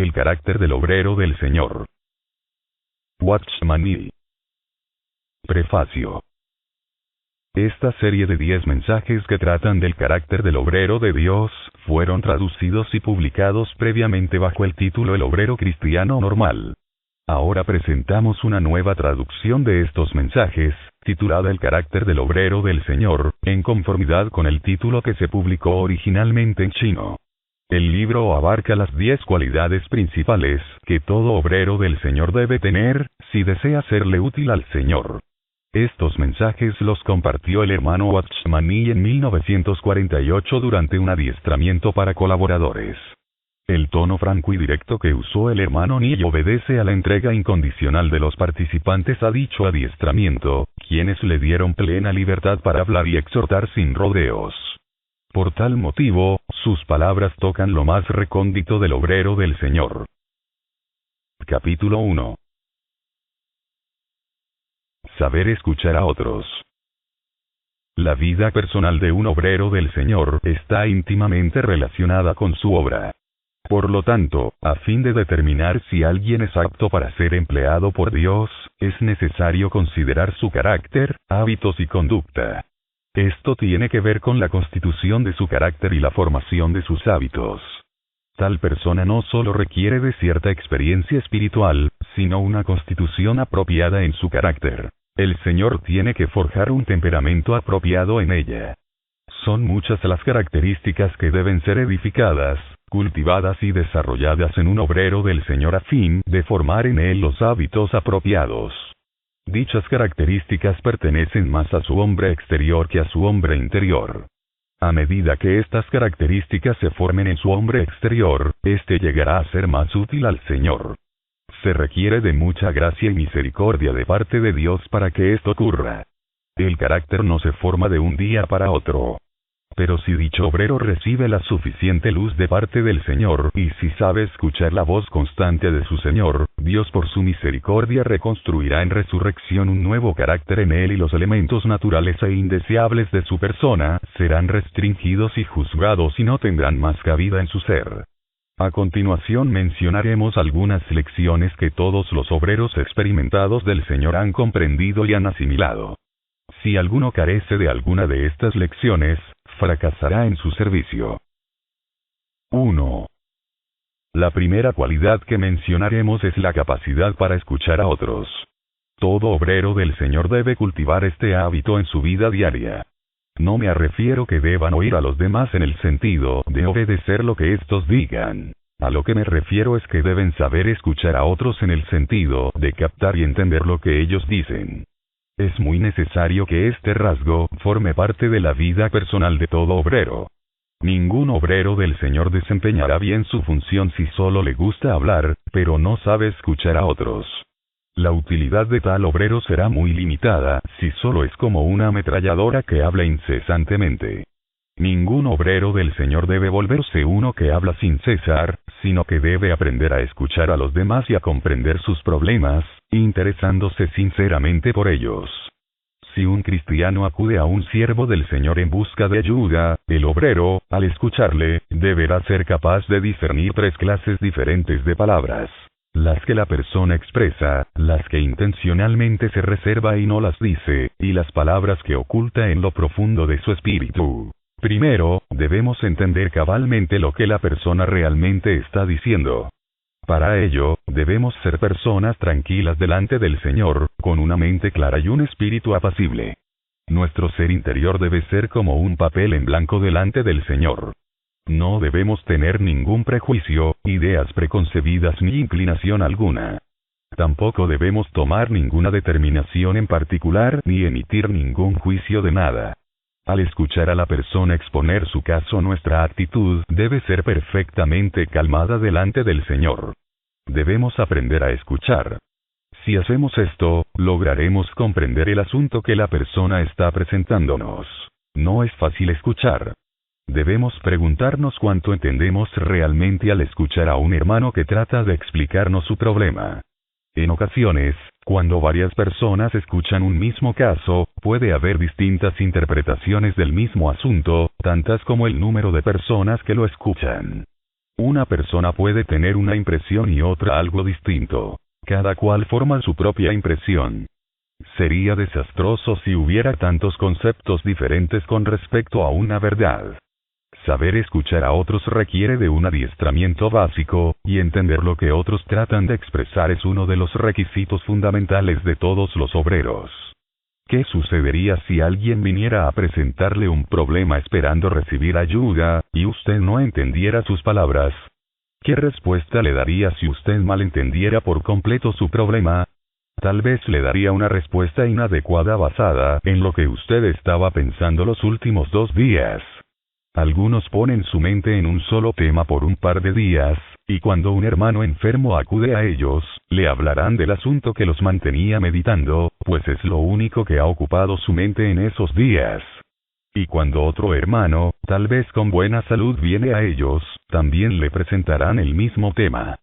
El carácter del obrero del Señor. Watchman. Prefacio. Esta serie de 10 mensajes que tratan del carácter del obrero de Dios, fueron traducidos y publicados previamente bajo el título El obrero cristiano normal. Ahora presentamos una nueva traducción de estos mensajes, titulada El carácter del obrero del Señor, en conformidad con el título que se publicó originalmente en chino. El libro abarca las 10 cualidades principales que todo obrero del Señor debe tener, si desea serle útil al Señor. Estos mensajes los compartió el hermano Watchman Nee en 1948 durante un adiestramiento para colaboradores. El tono franco y directo que usó el hermano Nee obedece a la entrega incondicional de los participantes a dicho adiestramiento, quienes le dieron plena libertad para hablar y exhortar sin rodeos. Por tal motivo, sus palabras tocan lo más recóndito del obrero del Señor. Capítulo 1. Saber escuchar a otros. La vida personal de un obrero del Señor está íntimamente relacionada con su obra. Por lo tanto, a fin de determinar si alguien es apto para ser empleado por Dios, es necesario considerar su carácter, hábitos y conducta. Esto tiene que ver con la constitución de su carácter y la formación de sus hábitos. Tal persona no solo requiere de cierta experiencia espiritual, sino una constitución apropiada en su carácter. El Señor tiene que forjar un temperamento apropiado en ella. Son muchas las características que deben ser edificadas, cultivadas y desarrolladas en un obrero del Señor a fin de formar en él los hábitos apropiados. Dichas características pertenecen más a su hombre exterior que a su hombre interior. A medida que estas características se formen en su hombre exterior, éste llegará a ser más útil al Señor. Se requiere de mucha gracia y misericordia de parte de Dios para que esto ocurra. El carácter no se forma de un día para otro. Pero si dicho obrero recibe la suficiente luz de parte del Señor, y si sabe escuchar la voz constante de su Señor, Dios por su misericordia reconstruirá en resurrección un nuevo carácter en él y los elementos naturales e indeseables de su persona serán restringidos y juzgados y no tendrán más cabida en su ser. A continuación mencionaremos algunas lecciones que todos los obreros experimentados del Señor han comprendido y han asimilado. Si alguno carece de alguna de estas lecciones, fracasará en su servicio. 1. La primera cualidad que mencionaremos es la capacidad para escuchar a otros. Todo obrero del Señor debe cultivar este hábito en su vida diaria. No me refiero que deban oír a los demás en el sentido de obedecer lo que estos digan. A lo que me refiero es que deben saber escuchar a otros en el sentido de captar y entender lo que ellos dicen. Es muy necesario que este rasgo forme parte de la vida personal de todo obrero. Ningún obrero del Señor desempeñará bien su función si solo le gusta hablar, pero no sabe escuchar a otros. La utilidad de tal obrero será muy limitada, si solo es como una ametralladora que habla incesantemente. Ningún obrero del Señor debe volverse uno que habla sin cesar, sino que debe aprender a escuchar a los demás y a comprender sus problemas, interesándose sinceramente por ellos. Si un cristiano acude a un siervo del Señor en busca de ayuda, el obrero, al escucharle, deberá ser capaz de discernir 3 clases diferentes de palabras. Las que la persona expresa, las que intencionalmente se reserva y no las dice, y las palabras que oculta en lo profundo de su espíritu. Primero, debemos entender cabalmente lo que la persona realmente está diciendo. Para ello, debemos ser personas tranquilas delante del Señor, con una mente clara y un espíritu apacible. Nuestro ser interior debe ser como un papel en blanco delante del Señor. No debemos tener ningún prejuicio, ideas preconcebidas ni inclinación alguna. Tampoco debemos tomar ninguna determinación en particular ni emitir ningún juicio de nada. Al escuchar a la persona exponer su caso, nuestra actitud debe ser perfectamente calmada delante del Señor. Debemos aprender a escuchar. Si hacemos esto, lograremos comprender el asunto que la persona está presentándonos. No es fácil escuchar. Debemos preguntarnos cuánto entendemos realmente al escuchar a un hermano que trata de explicarnos su problema. En ocasiones, cuando varias personas escuchan un mismo caso, puede haber distintas interpretaciones del mismo asunto, tantas como el número de personas que lo escuchan. Una persona puede tener una impresión y otra algo distinto. Cada cual forma su propia impresión. Sería desastroso si hubiera tantos conceptos diferentes con respecto a una verdad. Saber escuchar a otros requiere de un adiestramiento básico, y entender lo que otros tratan de expresar es uno de los requisitos fundamentales de todos los obreros. ¿Qué sucedería si alguien viniera a presentarle un problema esperando recibir ayuda, y usted no entendiera sus palabras? ¿Qué respuesta le daría si usted malentendiera por completo su problema? Tal vez le daría una respuesta inadecuada basada en lo que usted estaba pensando los últimos 2 días. Algunos ponen su mente en un solo tema por un par de días, y cuando un hermano enfermo acude a ellos, le hablarán del asunto que los mantenía meditando, pues es lo único que ha ocupado su mente en esos días. Y cuando otro hermano, tal vez con buena salud, viene a ellos, también le presentarán el mismo tema.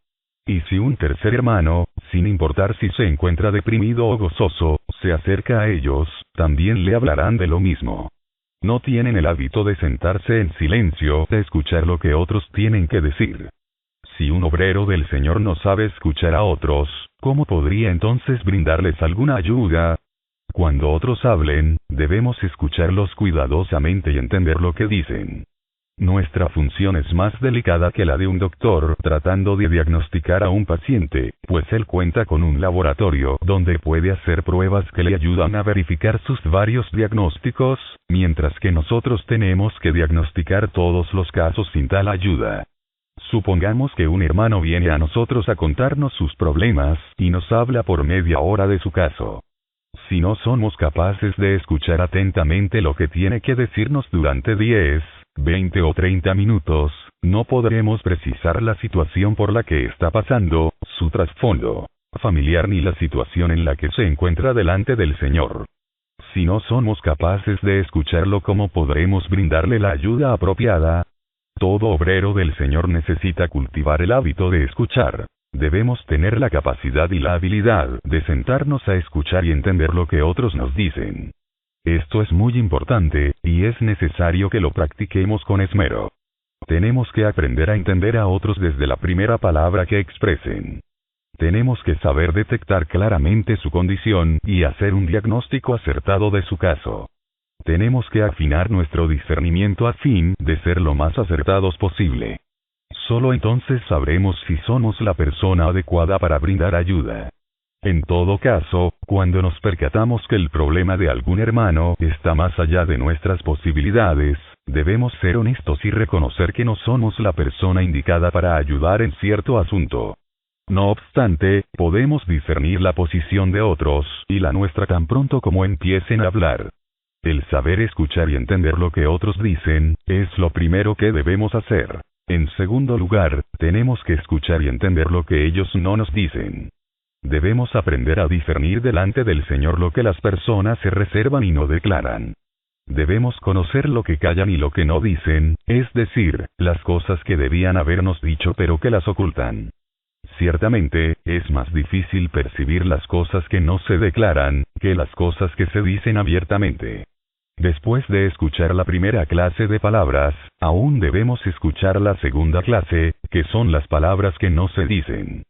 Y si un tercer hermano, sin importar si se encuentra deprimido o gozoso, se acerca a ellos, también le hablarán de lo mismo. No tienen el hábito de sentarse en silencio, de escuchar lo que otros tienen que decir. Si un obrero del Señor no sabe escuchar a otros, ¿cómo podría entonces brindarles alguna ayuda? Cuando otros hablen, debemos escucharlos cuidadosamente y entender lo que dicen. Nuestra función es más delicada que la de un doctor tratando de diagnosticar a un paciente, pues él cuenta con un laboratorio donde puede hacer pruebas que le ayudan a verificar sus varios diagnósticos, mientras que nosotros tenemos que diagnosticar todos los casos sin tal ayuda. Supongamos que un hermano viene a nosotros a contarnos sus problemas, y nos habla por media hora de su caso. Si no somos capaces de escuchar atentamente lo que tiene que decirnos durante 10, 20 o 30 minutos, no podremos precisar la situación por la que está pasando, su trasfondo familiar ni la situación en la que se encuentra delante del Señor. Si no somos capaces de escucharlo, ¿cómo podremos brindarle la ayuda apropiada? Todo obrero del Señor necesita cultivar el hábito de escuchar. Debemos tener la capacidad y la habilidad de sentarnos a escuchar y entender lo que otros nos dicen. Esto es muy importante, y es necesario que lo practiquemos con esmero. Tenemos que aprender a entender a otros desde la primera palabra que expresen. Tenemos que saber detectar claramente su condición, y hacer un diagnóstico acertado de su caso. Tenemos que afinar nuestro discernimiento a fin de ser lo más acertados posible. Solo entonces sabremos si somos la persona adecuada para brindar ayuda. En todo caso, cuando nos percatamos que el problema de algún hermano está más allá de nuestras posibilidades, debemos ser honestos y reconocer que no somos la persona indicada para ayudar en cierto asunto. No obstante, podemos discernir la posición de otros, y la nuestra tan pronto como empiecen a hablar. El saber escuchar y entender lo que otros dicen, es lo primero que debemos hacer. En segundo lugar, tenemos que escuchar y entender lo que ellos no nos dicen. Debemos aprender a discernir delante del Señor lo que las personas se reservan y no declaran. Debemos conocer lo que callan y lo que no dicen, es decir, las cosas que debían habernos dicho pero que las ocultan. Ciertamente, es más difícil percibir las cosas que no se declaran, que las cosas que se dicen abiertamente. Después de escuchar la primera clase de palabras, aún debemos escuchar la segunda clase, que son las palabras que no se dicen.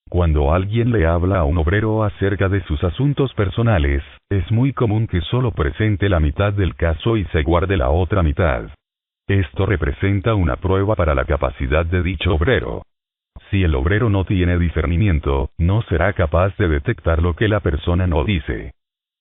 Cuando alguien le habla a un obrero acerca de sus asuntos personales, es muy común que solo presente la mitad del caso y se guarde la otra mitad. Esto representa una prueba para la capacidad de dicho obrero. Si el obrero no tiene discernimiento, no será capaz de detectar lo que la persona no dice.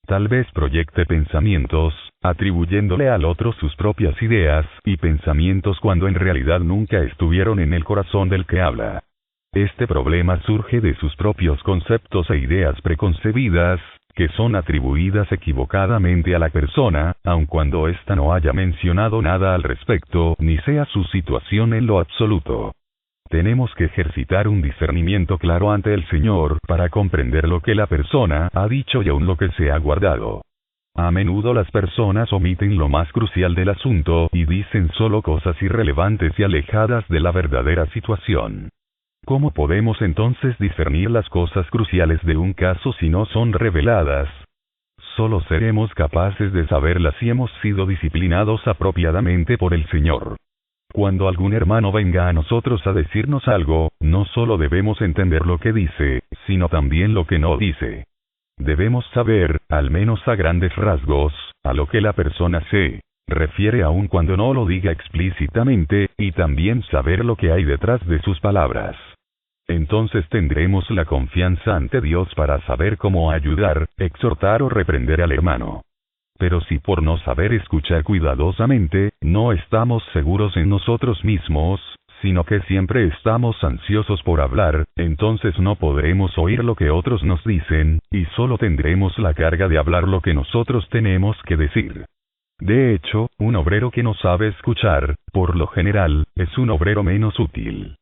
Tal vez proyecte pensamientos, atribuyéndole al otro sus propias ideas y pensamientos cuando en realidad nunca estuvieron en el corazón del que habla. Este problema surge de sus propios conceptos e ideas preconcebidas, que son atribuidas equivocadamente a la persona, aun cuando ésta no haya mencionado nada al respecto, ni sea su situación en lo absoluto. Tenemos que ejercitar un discernimiento claro ante el Señor para comprender lo que la persona ha dicho y aun lo que se ha guardado. A menudo las personas omiten lo más crucial del asunto y dicen solo cosas irrelevantes y alejadas de la verdadera situación. ¿Cómo podemos entonces discernir las cosas cruciales de un caso si no son reveladas? Solo seremos capaces de saberlas si hemos sido disciplinados apropiadamente por el Señor. Cuando algún hermano venga a nosotros a decirnos algo, no solo debemos entender lo que dice, sino también lo que no dice. Debemos saber, al menos a grandes rasgos, a lo que la persona se refiere aun cuando no lo diga explícitamente, y también saber lo que hay detrás de sus palabras. Entonces tendremos la confianza ante Dios para saber cómo ayudar, exhortar o reprender al hermano. Pero si por no saber escuchar cuidadosamente, no estamos seguros en nosotros mismos, sino que siempre estamos ansiosos por hablar, entonces no podremos oír lo que otros nos dicen, y solo tendremos la carga de hablar lo que nosotros tenemos que decir. De hecho, un obrero que no sabe escuchar, por lo general, es un obrero menos útil.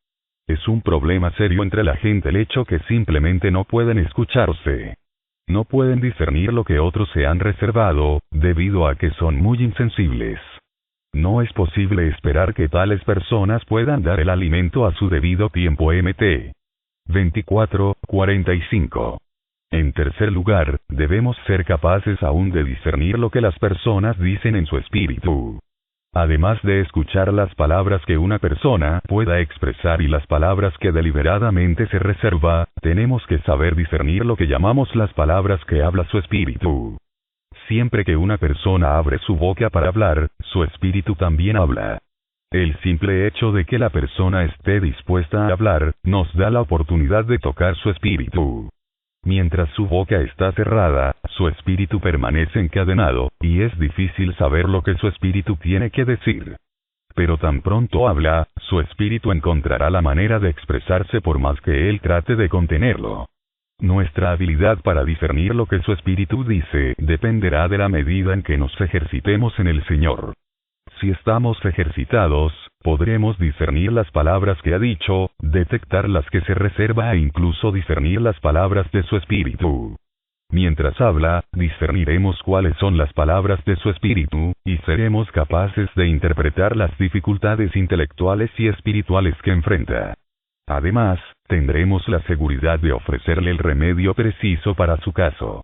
Es un problema serio entre la gente el hecho que simplemente no pueden escucharse. No pueden discernir lo que otros se han reservado, debido a que son muy insensibles. No es posible esperar que tales personas puedan dar el alimento a su debido tiempo. Mt. 24:45. En tercer lugar, debemos ser capaces aún de discernir lo que las personas dicen en su espíritu. Además de escuchar las palabras que una persona pueda expresar y las palabras que deliberadamente se reserva, tenemos que saber discernir lo que llamamos las palabras que habla su espíritu. Siempre que una persona abre su boca para hablar, su espíritu también habla. El simple hecho de que la persona esté dispuesta a hablar, nos da la oportunidad de tocar su espíritu. Mientras su boca está cerrada, su espíritu permanece encadenado, y es difícil saber lo que su espíritu tiene que decir. Pero tan pronto habla, su espíritu encontrará la manera de expresarse por más que él trate de contenerlo. Nuestra habilidad para discernir lo que su espíritu dice dependerá de la medida en que nos ejercitemos en el Señor. Si estamos ejercitados, podremos discernir las palabras que ha dicho, detectar las que se reserva e incluso discernir las palabras de su espíritu. Mientras habla, discerniremos cuáles son las palabras de su espíritu, y seremos capaces de interpretar las dificultades intelectuales y espirituales que enfrenta. Además, tendremos la seguridad de ofrecerle el remedio preciso para su caso.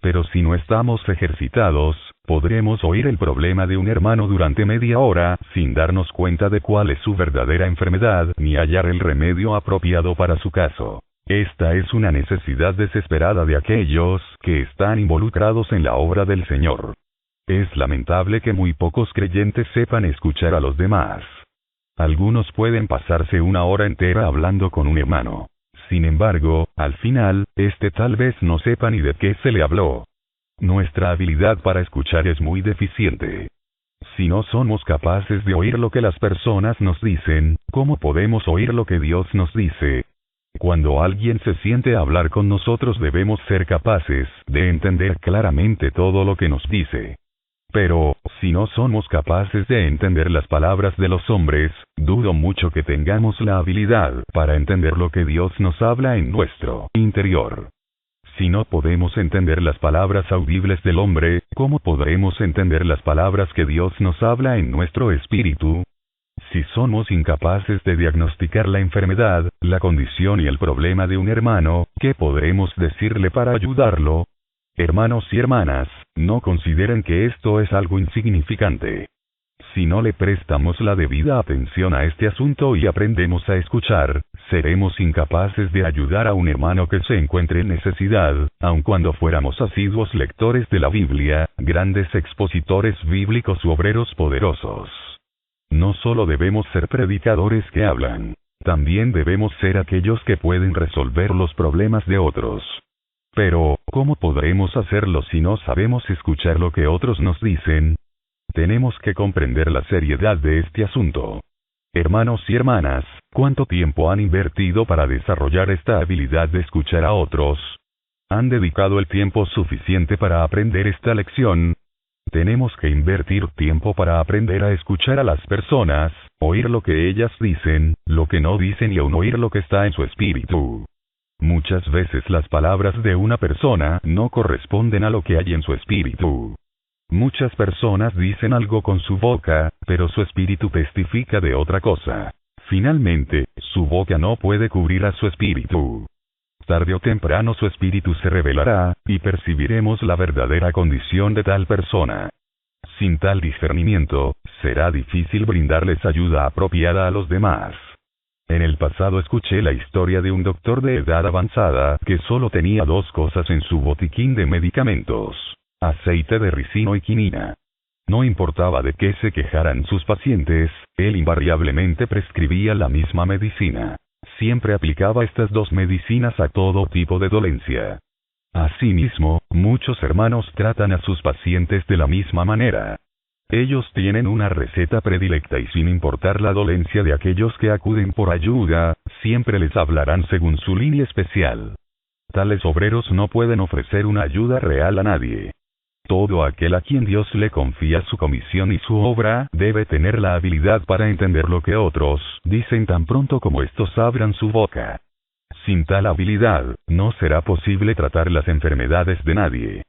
Pero si no estamos ejercitados, podremos oír el problema de un hermano durante media hora, sin darnos cuenta de cuál es su verdadera enfermedad, ni hallar el remedio apropiado para su caso. Esta es una necesidad desesperada de aquellos que están involucrados en la obra del Señor. Es lamentable que muy pocos creyentes sepan escuchar a los demás. Algunos pueden pasarse una hora entera hablando con un hermano. Sin embargo, al final, tal vez no sepa ni de qué se le habló. Nuestra habilidad para escuchar es muy deficiente. Si no somos capaces de oír lo que las personas nos dicen, ¿cómo podemos oír lo que Dios nos dice? Cuando alguien se siente a hablar con nosotros debemos ser capaces de entender claramente todo lo que nos dice. Pero, si no somos capaces de entender las palabras de los hombres, dudo mucho que tengamos la habilidad para entender lo que Dios nos habla en nuestro interior. Si no podemos entender las palabras audibles del hombre, ¿cómo podremos entender las palabras que Dios nos habla en nuestro espíritu? Si somos incapaces de diagnosticar la enfermedad, la condición y el problema de un hermano, ¿qué podremos decirle para ayudarlo? Hermanos y hermanas, no consideren que esto es algo insignificante. Si no le prestamos la debida atención a este asunto y aprendemos a escuchar, seremos incapaces de ayudar a un hermano que se encuentre en necesidad, aun cuando fuéramos asiduos lectores de la Biblia, grandes expositores bíblicos u obreros poderosos. No solo debemos ser predicadores que hablan, también debemos ser aquellos que pueden resolver los problemas de otros. Pero, ¿cómo podremos hacerlo si no sabemos escuchar lo que otros nos dicen? Tenemos que comprender la seriedad de este asunto. Hermanos y hermanas, ¿cuánto tiempo han invertido para desarrollar esta habilidad de escuchar a otros? ¿Han dedicado el tiempo suficiente para aprender esta lección? Tenemos que invertir tiempo para aprender a escuchar a las personas, oír lo que ellas dicen, lo que no dicen y aún oír lo que está en su espíritu. Muchas veces las palabras de una persona no corresponden a lo que hay en su espíritu. Muchas personas dicen algo con su boca, pero su espíritu testifica de otra cosa. Finalmente, su boca no puede cubrir a su espíritu. Tarde o temprano su espíritu se revelará, y percibiremos la verdadera condición de tal persona. Sin tal discernimiento, será difícil brindarles ayuda apropiada a los demás. En el pasado escuché la historia de un doctor de edad avanzada que solo tenía dos cosas en su botiquín de medicamentos: aceite de ricino y quinina. No importaba de qué se quejaran sus pacientes, él invariablemente prescribía la misma medicina. Siempre aplicaba estas dos medicinas a todo tipo de dolencia. Asimismo, muchos hermanos tratan a sus pacientes de la misma manera. Ellos tienen una receta predilecta y sin importar la dolencia de aquellos que acuden por ayuda, siempre les hablarán según su línea especial. Tales obreros no pueden ofrecer una ayuda real a nadie. Todo aquel a quien Dios le confía su comisión y su obra, debe tener la habilidad para entender lo que otros dicen tan pronto como estos abran su boca. Sin tal habilidad, no será posible tratar las enfermedades de nadie.